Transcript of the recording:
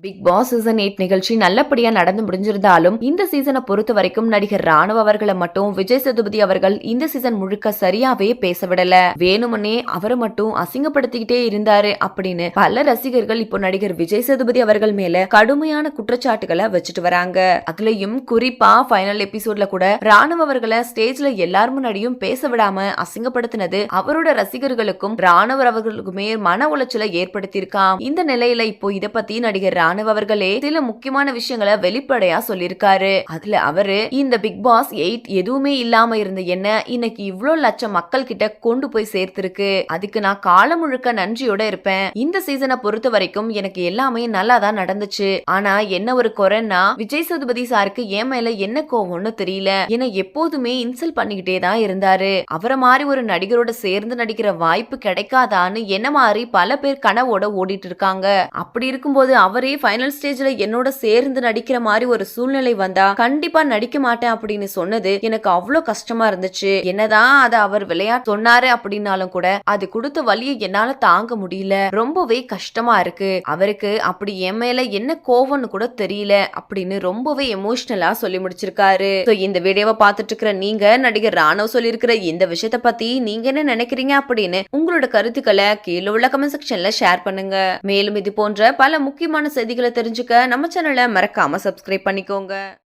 Big Boss season 8 நிகழ்ச்சி நல்லபடியா நடந்து முடிஞ்சிருந்தாலும் இந்த சீசனை பொறுத்த வரைக்கும் நடிகர் ராணுவ அவர்களை மட்டும் விஜய் சேதுபதி அவர்கள் இந்த சீசன் முழுக்க சரியாவே பேச விடல. வேணுமுன்னே அவரை மட்டும் அசிங்கப்படுத்திக்கிட்டே இருந்தாரு அப்படின்னு பல ரசிகர்கள் இப்போ நடிகர் விஜய் சேதுபதி அவர்கள் மேல கடுமையான குற்றச்சாட்டுகளை வச்சுட்டு வராங்க. அதுலயும் குறிப்பா ஃபைனல் எபிசோட்ல கூட ராணுவ அவர்களை ஸ்டேஜ்ல எல்லார் முன்னாடியும் பேச விடாம அசிங்கப்படுத்தினது அவரோட ரசிகர்களுக்கும் ராணுவ அவர்களுக்குமே மன உளைச்சலை ஏற்படுத்தியிருக்காம். இந்த நிலையில இப்போ இத பத்தி நடிகர் அவர்களே சில முக்கியமான விஷயங்களை வெளிப்படையா சொல்லிருக்காரு. அதுல அவரு இந்த பிக் பாஸ் 8 எதுவுமே இல்லாம இருந்த என்ன இன்னைக்கு இவ்ளோ லட்சம் மக்கள் கிட்ட கொண்டு போய் சேர்த்திருக்கு. அதுக்கு நான் காலம் முழுக்க நன்றியோட இருப்பேன். இந்த சீசனை பொறுத்த வரைக்கும் எனக்கு எல்லாமே நல்லா தான் நடந்துச்சு. ஆனா என்ன ஒரு குறைன்னா விஜய் சேதுபதி சாருக்கு என் மேல என்ன கோவம்னு தெரியல. ஏன்னா எப்போதுமே இன்சல்ட் பண்ணிக்கிட்டே தான் இருந்தாரு. அவரை மாதிரி ஒரு நடிகரோட சேர்ந்து நடிக்கிற வாய்ப்பு கிடைக்காதான்னு என்ன மாதிரி பல பேர் கனவோட ஓடிட்டு இருக்காங்க. அப்படி இருக்கும்போது அவரே ஃபைனல் ஸ்டேஜ்ல என்னோட சேர்ந்து நடிக்கிற மாதிரி ஒரு சூழ்நிலை வந்தா கண்டிப்பா நடிக்க மாட்டேன் அப்படின்னு சொன்னது எனக்கு அவ்வளவு கஷ்டமா இருந்துச்சு. என்னதான் அதை அவர் விளையாட்டு சொன்னாரு அப்படின்னாலும் கூட அது கொடுத்த வலியை என்னால தாங்க முடியல. ரொம்பவே கஷ்டமா இருக்கு. அவருக்கு அப்படி என் மேல என்ன கோவம்னு கூட தெரியல அப்படின்னு ரொம்பவே எமோஷனலா சொல்லி முடிச்சிருக்காரு. இந்த வீடியோவை பார்த்துட்டு இருக்கிற நீங்க நடிகர் ராணுவ சொல்லியிருக்கிற இந்த விஷயத்த பத்தி நீங்க என்ன நினைக்கிறீங்க அப்படின்னு உங்களோட கருத்துக்களை கீழே உள்ள கமெண்ட் செக்ஷன்ல ஷேர் பண்ணுங்க. மேலும் இது போன்ற பல முக்கியமான செய்திகளை தெரிஞ்சுக்க நம்ம சேனலை மறக்காம சப்ஸ்கிரைப் பண்ணிக்கோங்க.